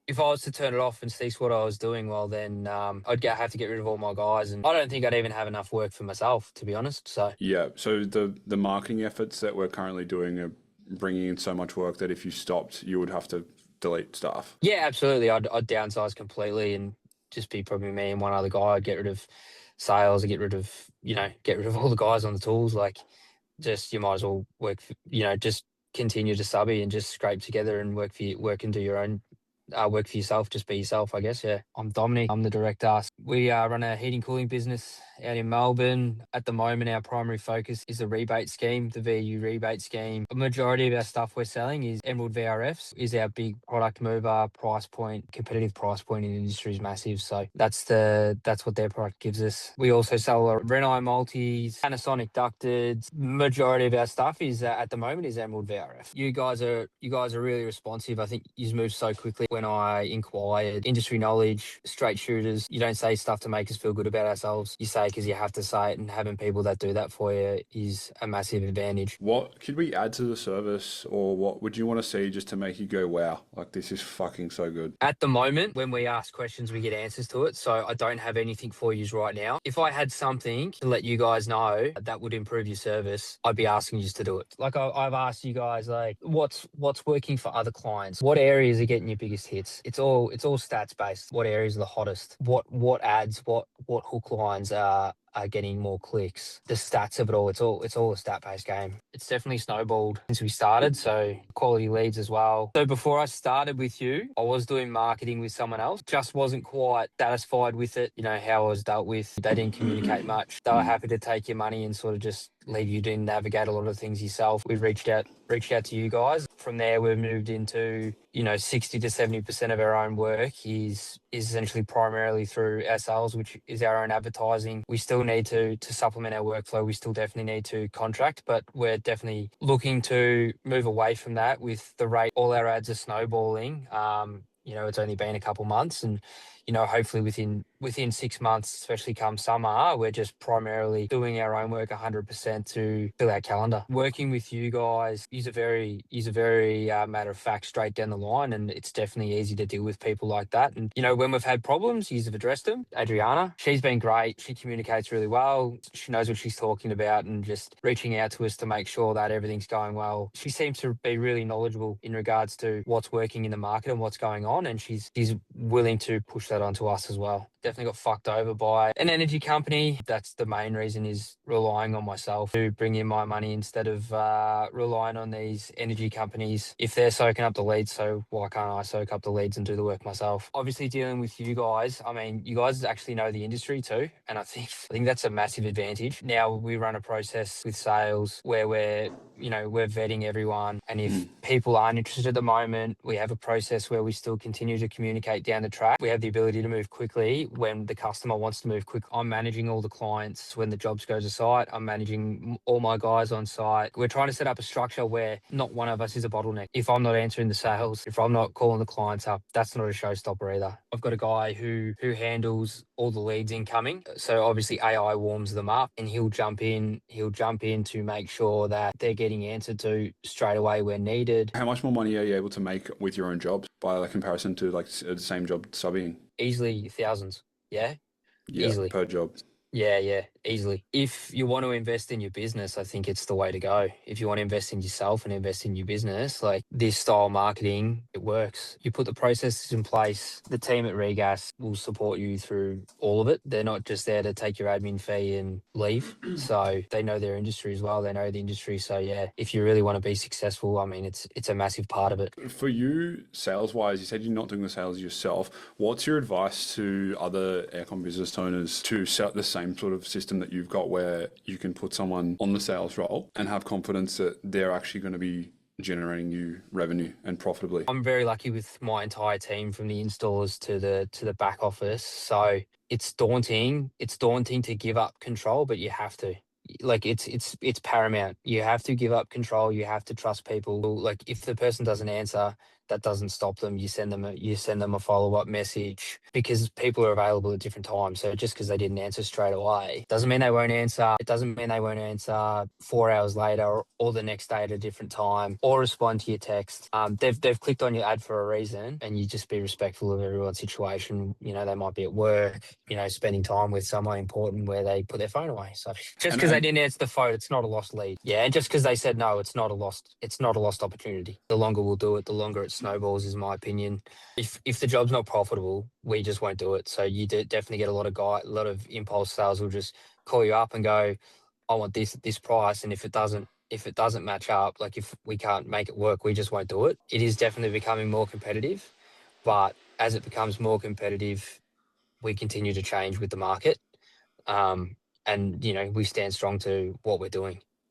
if I was to turn it off and cease what I was doing, well, then have to get rid of all my guys, and I don't think I'd even have enough work for myself, to be honest. So Yeah. So the marketing efforts that we're currently doing are bringing in so much work that if you stopped, you would have to delete staff. yeah, absolutely, I'd downsize completely and just be probably me and one other guy. I'd get rid of sales, and get rid of all the guys on the tools. Like, just you might as well just continue to subby and just scrape together and work and do your own work for yourself. Just be yourself, I guess. Yeah, I'm Dominic. I'm the director. We run a heating cooling business out in Melbourne. At the moment, our primary focus is the rebate scheme, the VU rebate scheme. A majority of our stuff we're selling is Emerald VRFs, is our big product mover. Price point, competitive price point in the industry is massive. So that's what their product gives us. We also sell Renai multis, Panasonic ducted. Majority of our stuff is at the moment is Emerald VRF. You guys are really responsive. I think you moved so quickly. When I inquired industry knowledge, straight shooters, you don't say stuff to make us feel good about ourselves. You say because you have to say it, and having people that do that for you is a massive advantage. What could we add to the service, or what would you want to see just to make you go, wow, like this is fucking so good? At the moment, when we ask questions, we get answers to it. So I don't have anything for you right now. If I had something to let you guys know that would improve your service, I'd be asking you to do it. Like I've asked you guys, like what's working for other clients? What areas are getting your biggest hits? It's all stats based. What areas are the hottest? What ads? What hook lines are getting more clicks? The stats of it all. It's all a stat based game. It's definitely snowballed since we started. So quality leads as well. So before I started with you, I was doing marketing with someone else. Just wasn't quite satisfied with it. You know how I was dealt with. They didn't communicate much. They were happy to take your money and sort of just leave you to navigate a lot of things yourself. We've reached out to you guys. From there, we've moved into 60 to 70% of our own work is essentially primarily through our sales, which is our own advertising. We still need to supplement our workflow. We still definitely need to contract, but we're definitely looking to move away from that with the rate all our ads are snowballing. It's only been a couple months, and hopefully within 6 months, especially come summer, we're just primarily doing our own work 100% to fill our calendar. Working with you guys is a very matter of fact, straight down the line, and it's definitely easy to deal with people like that. And when we've had problems, you have addressed them. Adriana, she's been great. She communicates really well. She knows what she's talking about, and just reaching out to us to make sure that everything's going well. She seems to be really knowledgeable in regards to what's working in the market and what's going on, and she's willing to push that onto us as well. Definitely got fucked over by an energy company. That's the main reason, is relying on myself to bring in my money instead of relying on these energy companies. If they're soaking up the leads, so why can't I soak up the leads and do the work myself? Obviously, dealing with you guys, I mean, you guys actually know the industry too, and I think that's a massive advantage. Now we run a process with sales where we're vetting everyone, and if people aren't interested at the moment, we have a process where we still continue to communicate down the track. We have the ability to move quickly when the customer wants to move quick. I'm managing all the clients when the jobs go to site. I'm managing all my guys on site. We're trying to set up a structure where not one of us is a bottleneck. If I'm not answering the sales, if I'm not calling the clients up, that's not a showstopper either. I've got a guy who handles all the leads incoming. So obviously AI warms them up, and he'll jump in to make sure that they're getting answered to straight away where needed. How much more money are you able to make with your own jobs by like comparison to like the same job subbing? Easily thousands. Yeah, Yeah, easily. per job. Yeah, easily. If you want to invest in your business, I think it's the way to go. If you want to invest in yourself and invest in your business, like this style marketing, it works. You put the processes in place, the team at Regas will support you through all of it. They're not just there to take your admin fee and leave. So they know their industry as well. They know the industry. So yeah, if you really want to be successful, I mean, it's a massive part of it. For you, sales wise, you said you're not doing the sales yourself. What's your advice to other aircon business owners to set the same sort of system that you've got, where you can put someone on the sales role and have confidence that they're actually going to be generating you revenue and profitably? I'm very lucky with my entire team, from the installers to the back office. So it's daunting. It's daunting to give up control, but you have to. Like it's paramount. You have to give up control. You have to trust people. Like if the person doesn't answer, that doesn't stop them. You send them a follow-up message, because people are available at different times. So just because they didn't answer straight away doesn't mean they won't answer. It doesn't mean they won't answer 4 hours later, or the next day at a different time, or respond to your text. They've clicked on your ad for a reason, and you just be respectful of everyone's situation. You know, they might be at work, you know, spending time with someone important where they put their phone away. So just because they didn't answer the phone, it's not a lost lead. Yeah, and just because they said no, it's not a lost opportunity. The longer we'll do it, the longer it snowballs, is my opinion. If the job's not profitable, we just won't do it. So you definitely get a lot of impulse sales will just call you up and go, I want this at this price, and if it doesn't match up, like if we can't make it work, we just won't do it. It is definitely becoming more competitive, but as it becomes more competitive, we continue to change with the market. And, you know, we stand strong to what we're doing.